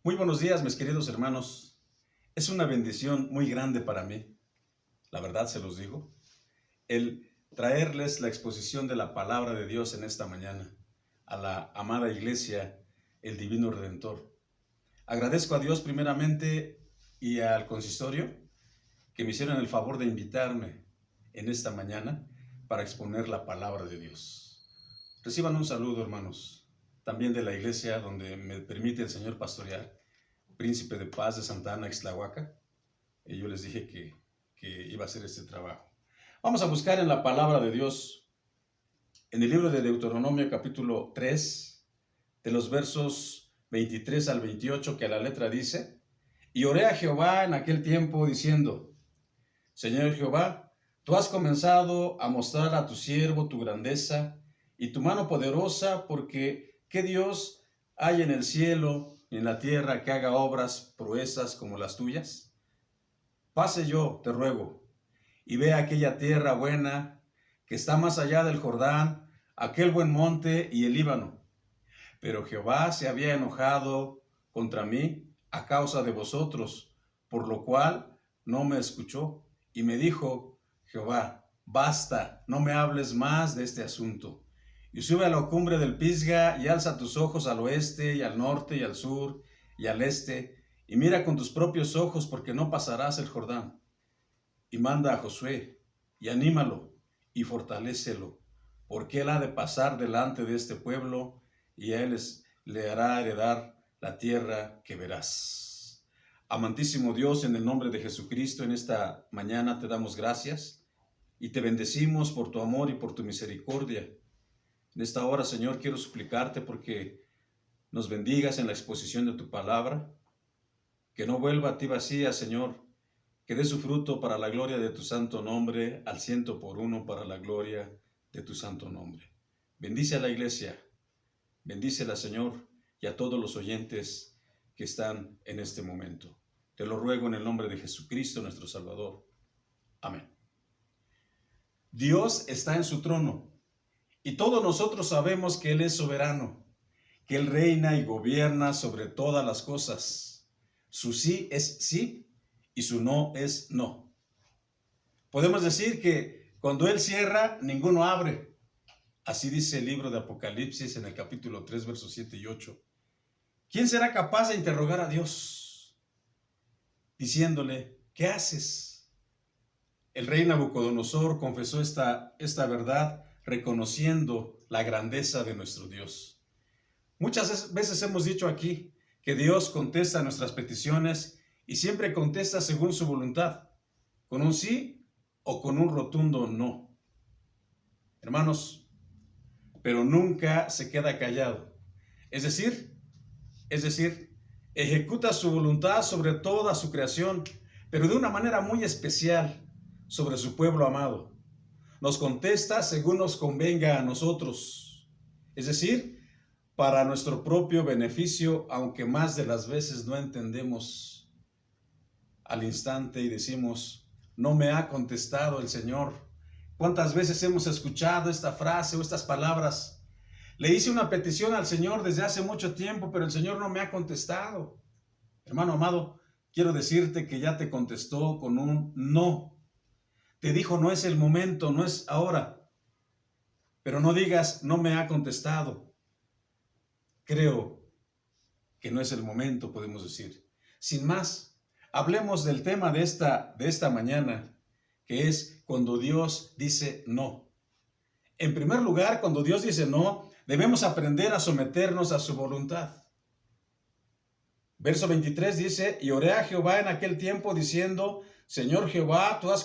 Muy buenos días, mis queridos hermanos. Es una bendición muy grande para mí, la verdad se los digo, el traerles la exposición de la palabra de Dios en esta mañana a la amada iglesia, el Divino Redentor. Agradezco a Dios primeramente y al consistorio que me hicieron el favor de invitarme en esta mañana para exponer la palabra de Dios. Reciban un saludo, hermanos, también de la iglesia donde me permite el Señor pastorear, Príncipe de Paz de Santa Ana, Ixtlahuaca. Y yo les dije que iba a hacer este trabajo. Vamos a buscar en la palabra de Dios, en el libro de Deuteronomio capítulo 3, de los versos 23 al 28, que a la letra dice: Y oré a Jehová en aquel tiempo diciendo: Señor Jehová, tú has comenzado a mostrar a tu siervo tu grandeza y tu mano poderosa, porque ¿qué Dios hay en el cielo y en la tierra que haga obras proezas como las tuyas? Pase yo, te ruego, y vea aquella tierra buena que está más allá del Jordán, aquel buen monte y el Líbano. Pero Jehová se había enojado contra mí a causa de vosotros, por lo cual no me escuchó. Y me dijo Jehová: basta, no me hables más de este asunto. Y sube a la cumbre del Pisga y alza tus ojos al oeste y al norte y al sur y al este, y mira con tus propios ojos, porque no pasarás el Jordán. Y manda a Josué y anímalo y fortalécelo, porque él ha de pasar delante de este pueblo y a él le hará heredar la tierra que verás. Amantísimo Dios, en el nombre de Jesucristo, en esta mañana te damos gracias y te bendecimos por tu amor y por tu misericordia. En esta hora, Señor, quiero suplicarte porque nos bendigas en la exposición de tu palabra, que no vuelva a ti vacía, Señor, que dé su fruto para la gloria de tu santo nombre, al 100 por 1 para la gloria de tu santo nombre. Bendice a la iglesia, bendícela, Señor, y a todos los oyentes que están en este momento. Te lo ruego en el nombre de Jesucristo, nuestro Salvador. Amén. Dios está en su trono, y todos nosotros sabemos que Él es soberano, que Él reina y gobierna sobre todas las cosas. Su sí es sí y su no es no. Podemos decir que cuando Él cierra, ninguno abre. Así dice el libro de Apocalipsis en el capítulo 3, versos 7 y 8. ¿Quién será capaz de interrogar a Dios diciéndole: ¿qué haces? El rey Nabucodonosor confesó esta verdad reconociendo la grandeza de nuestro Dios. Muchas veces hemos dicho aquí que Dios contesta nuestras peticiones y siempre contesta según su voluntad, con un sí o con un rotundo no. Hermanos, pero nunca se queda callado. Es decir, ejecuta su voluntad sobre toda su creación, pero de una manera muy especial sobre su pueblo amado. Nos contesta según nos convenga a nosotros, es decir, para nuestro propio beneficio, aunque más de las veces no entendemos al instante y decimos: no me ha contestado el Señor. ¿Cuántas veces hemos escuchado esta frase o estas palabras? Le hice una petición al Señor desde hace mucho tiempo, pero el Señor no me ha contestado. Hermano amado, quiero decirte que ya te contestó con un no. Te dijo: no es el momento, no es ahora. Pero no digas: no me ha contestado. Creo que no es el momento, podemos decir. Sin más, hablemos del tema de esta mañana, que es cuando Dios dice no. En primer lugar, cuando Dios dice no, debemos aprender a someternos a su voluntad. Verso 23 dice: y oré a Jehová en aquel tiempo diciendo: Señor Jehová, tú has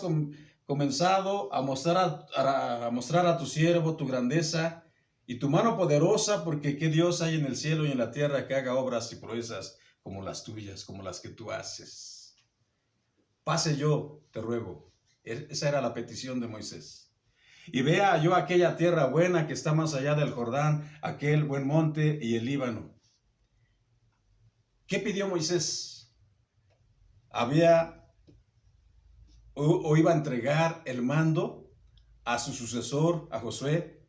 comenzado a mostrar a tu siervo tu grandeza y tu mano poderosa, porque ¿qué Dios hay en el cielo y en la tierra que haga obras y proezas como las tuyas, como las que tú haces? Pase yo, te ruego. Esa era la petición de Moisés. Y vea yo aquella tierra buena que está más allá del Jordán, aquel buen monte y el Líbano. ¿Qué pidió Moisés? Iba a entregar el mando a su sucesor, a Josué,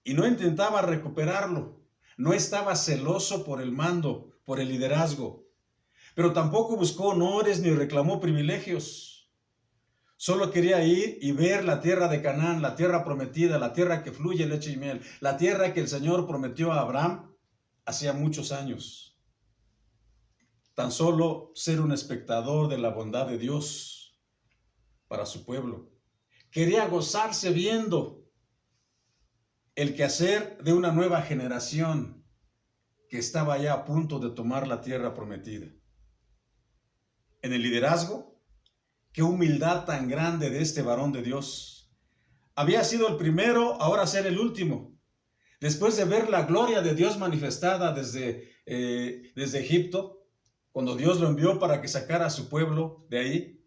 y no intentaba recuperarlo. No estaba celoso por el mando, por el liderazgo. pero tampoco buscó honores ni reclamó privilegios. Solo quería ir y ver la tierra de Canaán, la tierra prometida, la tierra que fluye leche y miel, la tierra que el Señor prometió a Abraham hacía muchos años. Tan solo ser un espectador de la bondad de Dios para su pueblo. Quería gozarse viendo el quehacer de una nueva generación que estaba ya a punto de tomar la tierra prometida. En el liderazgo, qué humildad tan grande de este varón de Dios. Había sido el primero, ahora ser el último. Después de ver la gloria de Dios manifestada desde Egipto, cuando Dios lo envió para que sacara a su pueblo de ahí,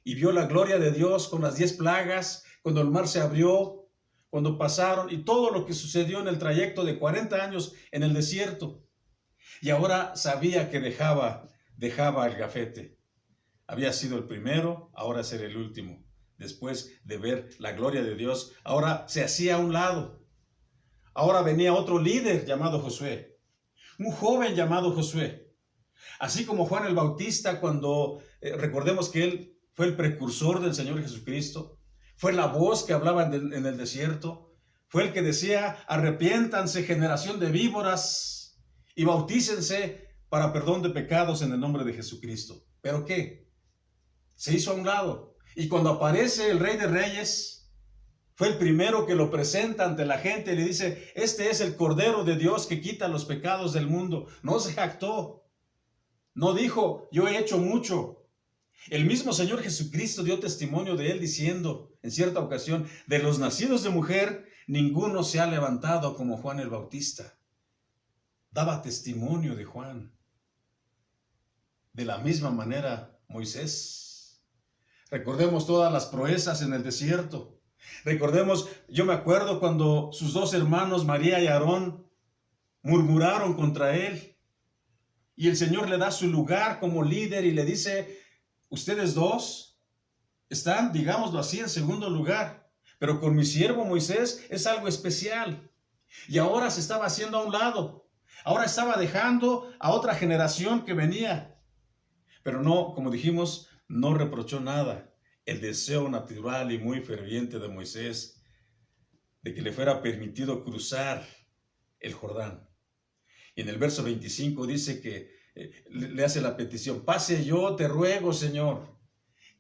y vio la gloria de Dios con las 10 plagas, cuando el mar se abrió, cuando pasaron, y todo lo que sucedió en el trayecto de 40 años en el desierto. Y ahora sabía que dejaba el gafete. Había sido el primero, ahora ser el último. Después de ver la gloria de Dios, ahora se hacía a un lado. Ahora venía otro líder llamado Josué, un joven llamado Josué. Así como Juan el Bautista, cuando recordemos que él fue el precursor del Señor Jesucristo, fue la voz que hablaba en el desierto, fue el que decía, arrepiéntanse generación de víboras y bautícense para perdón de pecados en el nombre de Jesucristo. ¿Pero qué? Se hizo a un lado. Y cuando aparece el Rey de Reyes, fue el primero que lo presenta ante la gente y le dice, este es el Cordero de Dios que quita los pecados del mundo. No se jactó. No dijo, yo he hecho mucho. El mismo Señor Jesucristo dio testimonio de él diciendo, en cierta ocasión, de los nacidos de mujer, ninguno se ha levantado como Juan el Bautista. Daba testimonio de Juan. De la misma manera, Moisés. Recordemos todas las proezas en el desierto. Recordemos, yo me acuerdo cuando sus 2 hermanos, María y Aarón, murmuraron contra él. Y el Señor le da su lugar como líder y le dice, ustedes 2 están, digámoslo así, en segundo lugar. Pero con mi siervo Moisés es algo especial. Y ahora se estaba haciendo a un lado. Ahora estaba dejando a otra generación que venía. Pero no, como dijimos, no reprochó nada. El deseo natural y muy ferviente de Moisés de que le fuera permitido cruzar el Jordán. Y en el verso 25 dice que le hace la petición, pase yo, te ruego, Señor,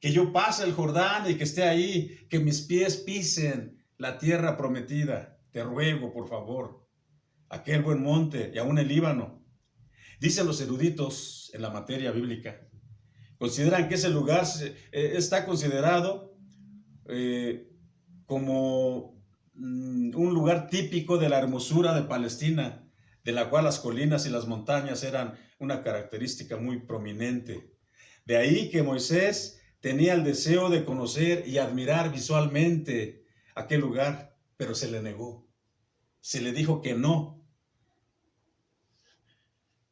que yo pase el Jordán y que esté ahí, que mis pies pisen la tierra prometida. Te ruego, por favor, aquel buen monte y aún el Líbano. Dicen los eruditos en la materia bíblica, consideran que ese lugar está considerado como un lugar típico de la hermosura de Palestina, de la cual las colinas y las montañas eran una característica muy prominente. De ahí que Moisés tenía el deseo de conocer y admirar visualmente aquel lugar, pero se le negó. Se le dijo que no.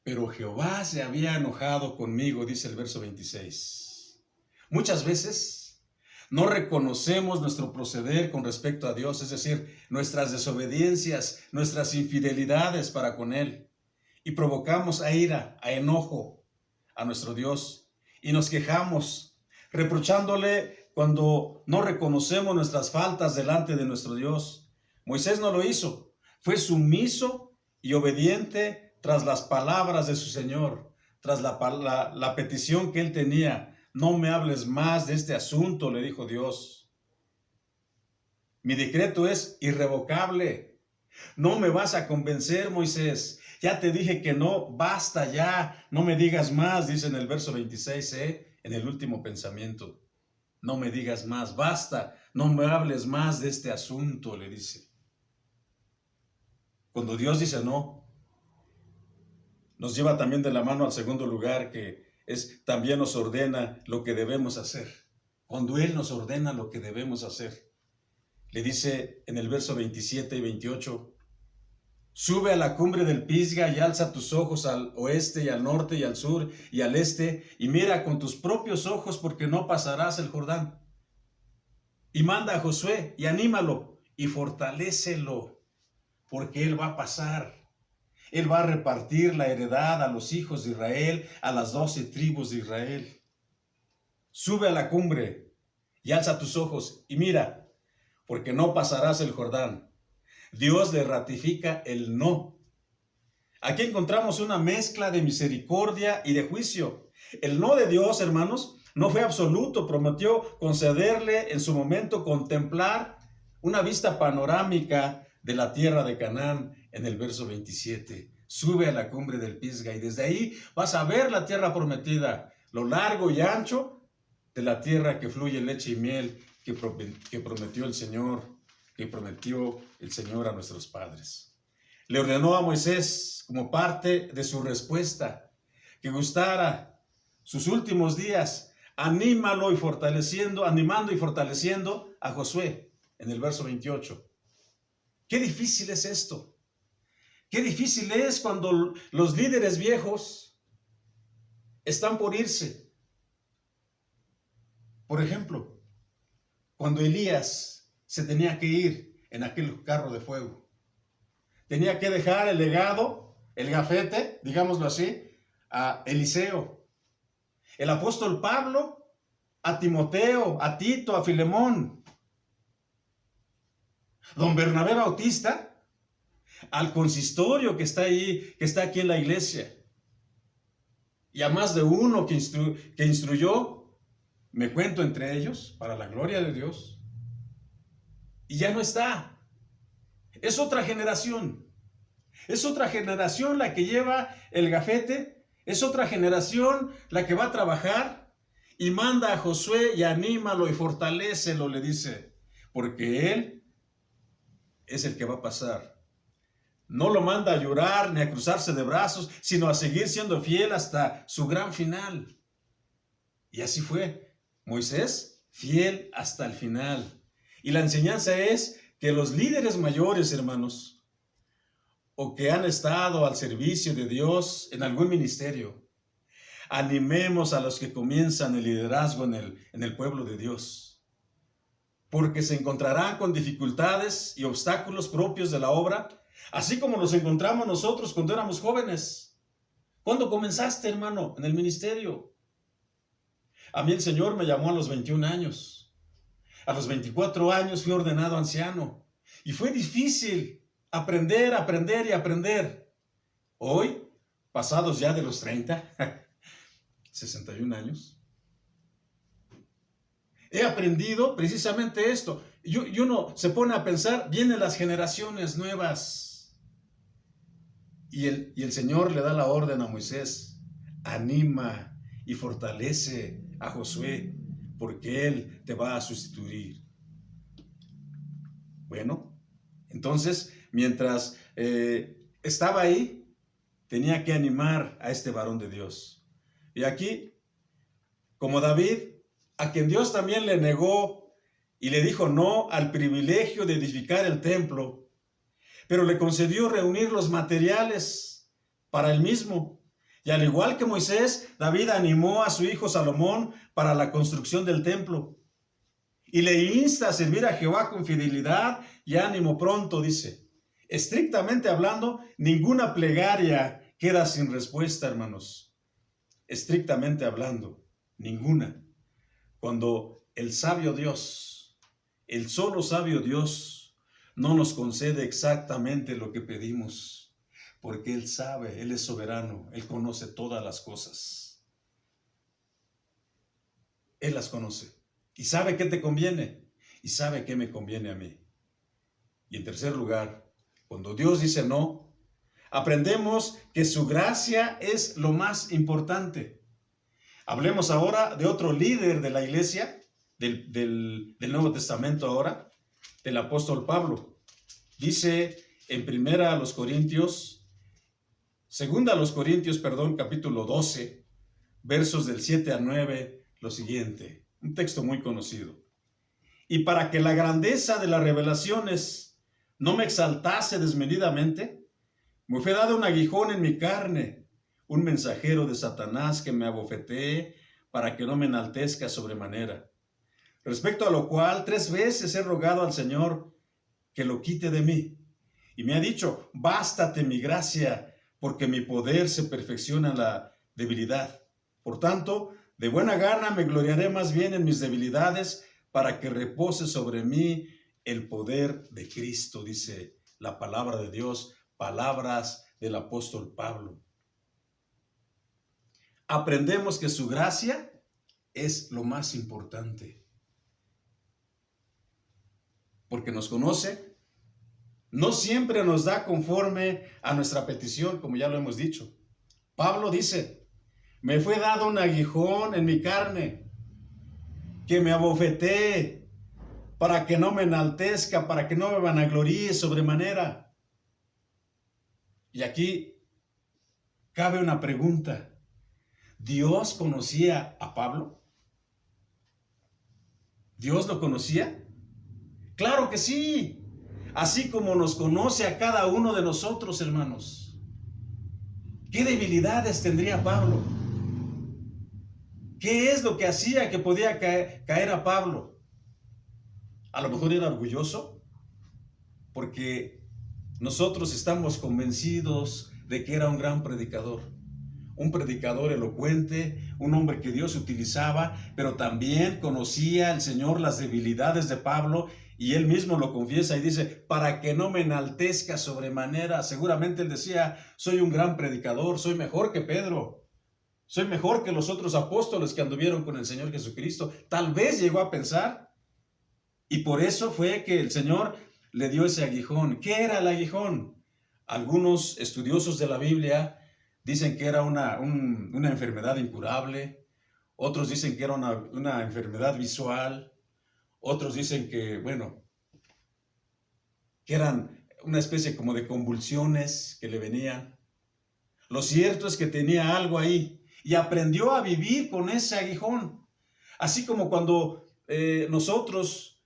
Pero Jehová se había enojado conmigo, dice el verso 26. Muchas veces no reconocemos nuestro proceder con respecto a Dios, es decir, nuestras desobediencias, nuestras infidelidades para con Él. Y provocamos a ira, a enojo a nuestro Dios. Y nos quejamos, reprochándole cuando no reconocemos nuestras faltas delante de nuestro Dios. Moisés no lo hizo. Fue sumiso y obediente tras las palabras de su Señor, tras la petición que él tenía. No me hables más de este asunto, le dijo Dios. Mi decreto es irrevocable. No me vas a convencer, Moisés. Ya te dije que no, basta ya. No me digas más, dice en el verso 26, en el último pensamiento. No me digas más, basta. No me hables más de este asunto, le dice. Cuando Dios dice no, nos lleva también de la mano al segundo lugar, que también nos ordena lo que debemos hacer. Cuando Él nos ordena lo que debemos hacer, le dice en el verso 27 y 28, sube a la cumbre del Pisga y alza tus ojos al oeste y al norte y al sur y al este y mira con tus propios ojos porque no pasarás el Jordán. Y manda a Josué y anímalo y fortalécelo porque Él va a pasar. Él va a repartir la heredad a los hijos de Israel, a las 12 tribus de Israel. Sube a la cumbre y alza tus ojos y mira, porque no pasarás el Jordán. Dios le ratifica el no. Aquí encontramos una mezcla de misericordia y de juicio. El no de Dios, hermanos, no fue absoluto. Prometió concederle en su momento contemplar una vista panorámica de la tierra de Canaán en el verso 27. Sube a la cumbre del Pisga y desde ahí vas a ver la tierra prometida, lo largo y ancho de la tierra que fluye leche y miel que prometió el Señor, a nuestros padres. Le ordenó a Moisés, como parte de su respuesta, que gustara sus últimos días, animando y fortaleciendo a Josué en el verso 28. Qué difícil es esto. Qué difícil es cuando los líderes viejos están por irse. Por ejemplo, cuando Elías se tenía que ir en aquel carro de fuego, tenía que dejar el legado, el gafete, digámoslo así, a Eliseo. El apóstol Pablo a Timoteo, a Tito, a Filemón. Don Bernabé Bautista al consistorio que está ahí, que está aquí en la iglesia. Y a más de uno que instruyó, me cuento entre ellos, para la gloria de Dios. Y ya no está. Es otra generación. Es otra generación la que lleva el gafete. Es otra generación la que va a trabajar y manda a Josué y anímalo y fortalécelo, le dice, porque él es el que va a pasar. No lo manda a llorar ni a cruzarse de brazos, sino a seguir siendo fiel hasta su gran final. Y así fue. Moisés, fiel hasta el final. Y la enseñanza es que los líderes mayores, hermanos, o que han estado al servicio de Dios en algún ministerio, animemos a los que comienzan el liderazgo en el pueblo de Dios, porque se encontrarán con dificultades y obstáculos propios de la obra, así como nos encontramos nosotros cuando éramos jóvenes. ¿Cuándo comenzaste, hermano, en el ministerio? A mí el Señor me llamó a los 21 años. A los 24 años fui ordenado anciano. Y fue difícil aprender. Hoy, pasados ya de los 30, 61 años, he aprendido precisamente esto. Y uno se pone a pensar, vienen las generaciones nuevas. Y el Señor le da la orden a Moisés, anima y fortalece a Josué, porque Él te va a sustituir. Bueno, entonces, mientras estaba ahí, tenía que animar a este varón de Dios. Y aquí, como David, a quien Dios también le negó y le dijo no al privilegio de edificar el templo, pero le concedió reunir los materiales para el mismo. Y al igual que Moisés, David animó a su hijo Salomón para la construcción del templo. Y le insta a servir a Jehová con fidelidad y ánimo pronto, dice. Estrictamente hablando, ninguna plegaria queda sin respuesta, hermanos. Estrictamente hablando, ninguna. Cuando el sabio Dios, el solo sabio Dios, no nos concede exactamente lo que pedimos, porque Él sabe, Él es soberano, Él conoce todas las cosas. Él las conoce y sabe qué te conviene y sabe qué me conviene a mí. Y en tercer lugar, cuando Dios dice no, aprendemos que su gracia es lo más importante. Hablemos ahora de otro líder de la iglesia, del Nuevo Testamento ahora, del apóstol Pablo. Dice en Segunda a los Corintios, capítulo 12, versos del 7 al 9, lo siguiente, un texto muy conocido. Y para que la grandeza de las revelaciones no me exaltase desmedidamente, me fue dado un aguijón en mi carne, un mensajero de Satanás que me abofetee para que no me enaltezca sobremanera. Respecto a lo cual 3 veces he rogado al Señor que lo quite de mí. Y me ha dicho, bástate mi gracia, porque mi poder se perfecciona en la debilidad. Por tanto, de buena gana me gloriaré más bien en mis debilidades, para que repose sobre mí el poder de Cristo, dice la palabra de Dios, palabras del apóstol Pablo. Aprendemos que su gracia es lo más importante, porque nos conoce, no siempre nos da conforme a nuestra petición, como ya lo hemos dicho. Pablo dice, me fue dado un aguijón en mi carne, que me abofetee, para que no me enaltezca, para que no me vanagloríe sobremanera. Y aquí cabe una pregunta. ¿Dios conocía a Pablo? ¿Dios lo conocía? Claro que sí. Así como nos conoce a cada uno de nosotros, hermanos. ¿Qué debilidades tendría Pablo? ¿Qué es lo que hacía que podía caer a Pablo? A lo mejor era orgulloso, porque nosotros estamos convencidos de que era un gran predicador, un predicador elocuente, un hombre que Dios utilizaba, pero también conocía el Señor las debilidades de Pablo, y él mismo lo confiesa y dice, para que no me enaltezca sobremanera. Seguramente él decía, soy un gran predicador, soy mejor que Pedro, soy mejor que los otros apóstoles que anduvieron con el Señor Jesucristo. Tal vez llegó a pensar, y por eso fue que el Señor le dio ese aguijón. ¿Qué era el aguijón? Algunos estudiosos de la Biblia dicen que era una enfermedad incurable, otros dicen que era una enfermedad visual, otros dicen que, que eran una especie como de convulsiones que le venían. Lo cierto es que tenía algo ahí y aprendió a vivir con ese aguijón. Así como cuando nosotros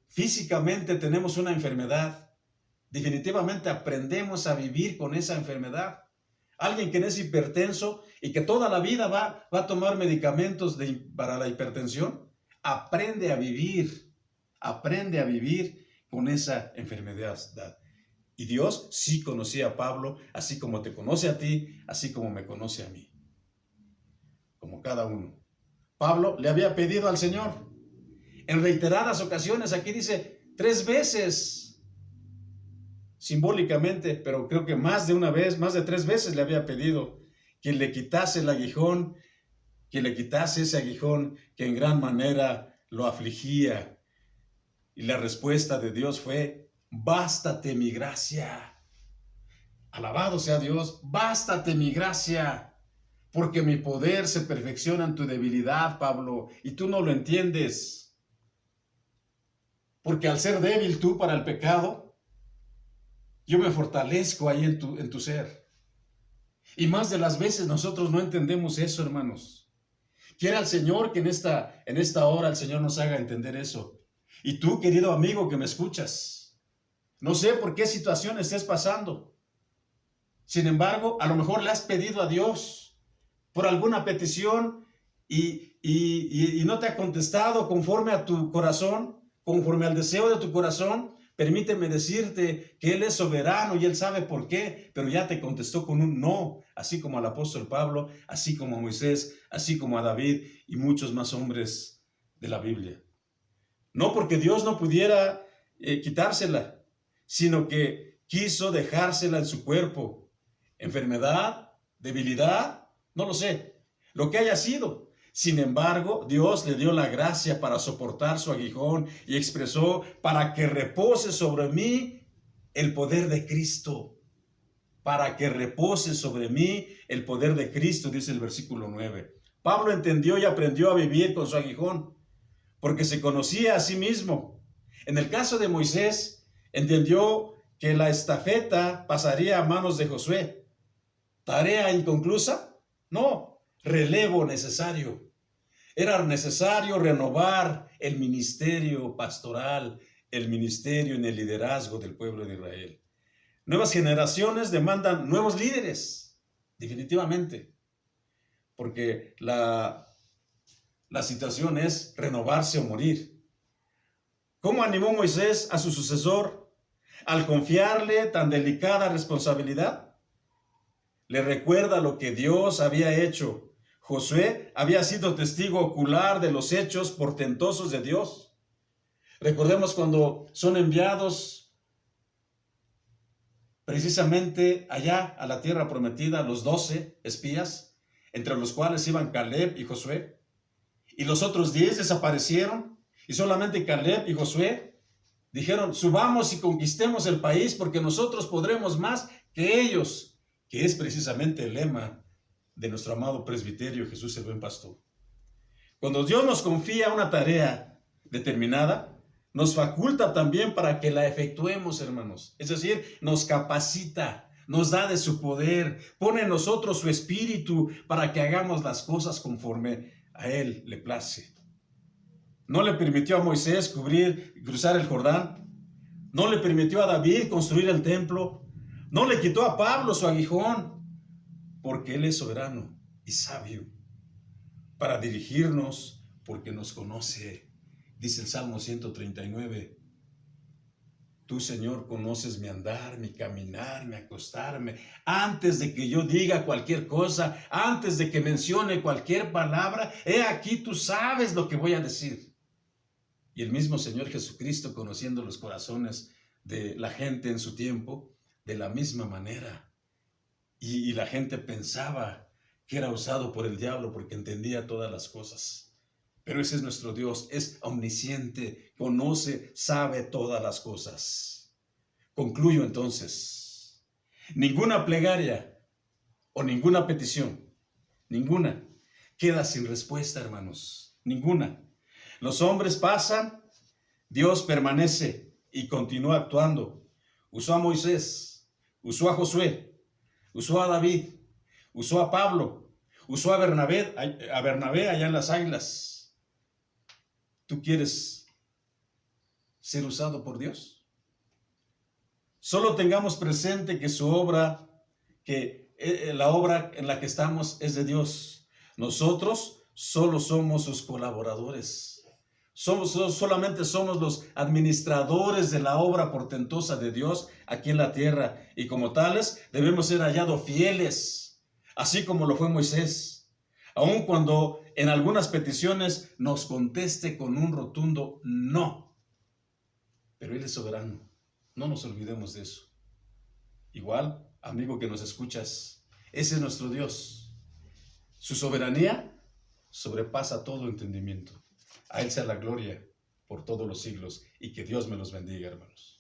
físicamente tenemos una enfermedad, definitivamente aprendemos a vivir con esa enfermedad. Alguien que es hipertenso y que toda la vida va a tomar medicamentos para la hipertensión, aprende a vivir con esa enfermedad. Y Dios sí conocía a Pablo, así como te conoce a ti, así como me conoce a mí, como cada uno. Pablo le había pedido al Señor en reiteradas ocasiones, aquí dice 3 veces, simbólicamente, pero creo que más de una vez, más de 3 veces le había pedido que le quitase el aguijón, que le quitase ese aguijón que en gran manera lo afligía. Y la respuesta de Dios fue, bástate mi gracia. Alabado sea Dios, bástate mi gracia, porque mi poder se perfecciona en tu debilidad, Pablo, y tú no lo entiendes. Porque al ser débil tú para el pecado, yo me fortalezco ahí en tu ser. Y más de las veces nosotros no entendemos eso, hermanos. Quiera el Señor que en esta hora el Señor nos haga entender eso. Y tú, querido amigo que me escuchas, no sé por qué situación estés pasando. Sin embargo, a lo mejor le has pedido a Dios por alguna petición y no te ha contestado conforme a tu corazón, conforme al deseo de tu corazón. Permíteme decirte que Él es soberano y Él sabe por qué, pero ya te contestó con un no, así como al apóstol Pablo, así como a Moisés, así como a David y muchos más hombres de la Biblia. No porque Dios no pudiera quitársela, sino que quiso dejársela en su cuerpo. Enfermedad, debilidad, no lo sé, lo que haya sido. Sin embargo, Dios le dio la gracia para soportar su aguijón y expresó, para que repose sobre mí el poder de Cristo. Para que repose sobre mí el poder de Cristo, dice el versículo 9. Pablo entendió y aprendió a vivir con su aguijón, porque se conocía a sí mismo. En el caso de Moisés, entendió que la estafeta pasaría a manos de Josué. ¿Tarea inconclusa? No, relevo necesario. Era necesario renovar el ministerio pastoral, el ministerio en el liderazgo del pueblo de Israel. Nuevas generaciones demandan nuevos líderes, definitivamente, porque la situación es renovarse o morir. ¿Cómo animó Moisés a su sucesor al confiarle tan delicada responsabilidad? le recuerda lo que Dios había hecho. Josué había sido testigo ocular de los hechos portentosos de Dios. Recordemos cuando son enviados precisamente allá a la tierra prometida los 12 espías, entre los cuales iban Caleb y Josué, y los otros 10 desaparecieron, y solamente Caleb y Josué dijeron: subamos y conquistemos el país porque nosotros podremos más que ellos, que es precisamente el lema de nuestro amado presbiterio Jesús el Buen Pastor. Cuando Dios nos confía una tarea determinada, nos faculta también para que la efectuemos, hermanos. Es decir, nos capacita, nos da de su poder, pone en nosotros su espíritu para que hagamos las cosas conforme a Él le place. No le permitió a Moisés cruzar el Jordán. No le permitió a David construir el templo. No le quitó a Pablo su aguijón, porque Él es soberano y sabio para dirigirnos, porque nos conoce. Dice el Salmo 139, tú, Señor, conoces mi andar, mi caminar, mi acostarme. Antes de que yo diga cualquier cosa, antes de que mencione cualquier palabra, he aquí tú sabes lo que voy a decir. Y el mismo Señor Jesucristo, conociendo los corazones de la gente en su tiempo, de la misma manera. Y la gente pensaba que era usado por el diablo porque entendía todas las cosas. Pero ese es nuestro Dios, es omnisciente, conoce, sabe todas las cosas. Concluyo entonces, ninguna plegaria o ninguna petición, ninguna, queda sin respuesta, hermanos, ninguna. Los hombres pasan, Dios permanece y continúa actuando. Usó a Moisés, usó a Josué, usó a David, usó a Pablo, usó a Bernabé allá en las Águilas. ¿Tú quieres ser usado por Dios? Solo tengamos presente que su obra, que la obra en la que estamos es de Dios. Nosotros solo somos sus colaboradores. Solamente somos los administradores de la obra portentosa de Dios aquí en la tierra. Y como tales debemos ser hallados fieles, así como lo fue Moisés. Aun cuando en algunas peticiones nos conteste con un rotundo no. Pero Él es soberano. No nos olvidemos de eso. Igual, amigo que nos escuchas, ese es nuestro Dios. Su soberanía sobrepasa todo entendimiento. A Él sea la gloria por todos los siglos y que Dios me los bendiga, hermanos.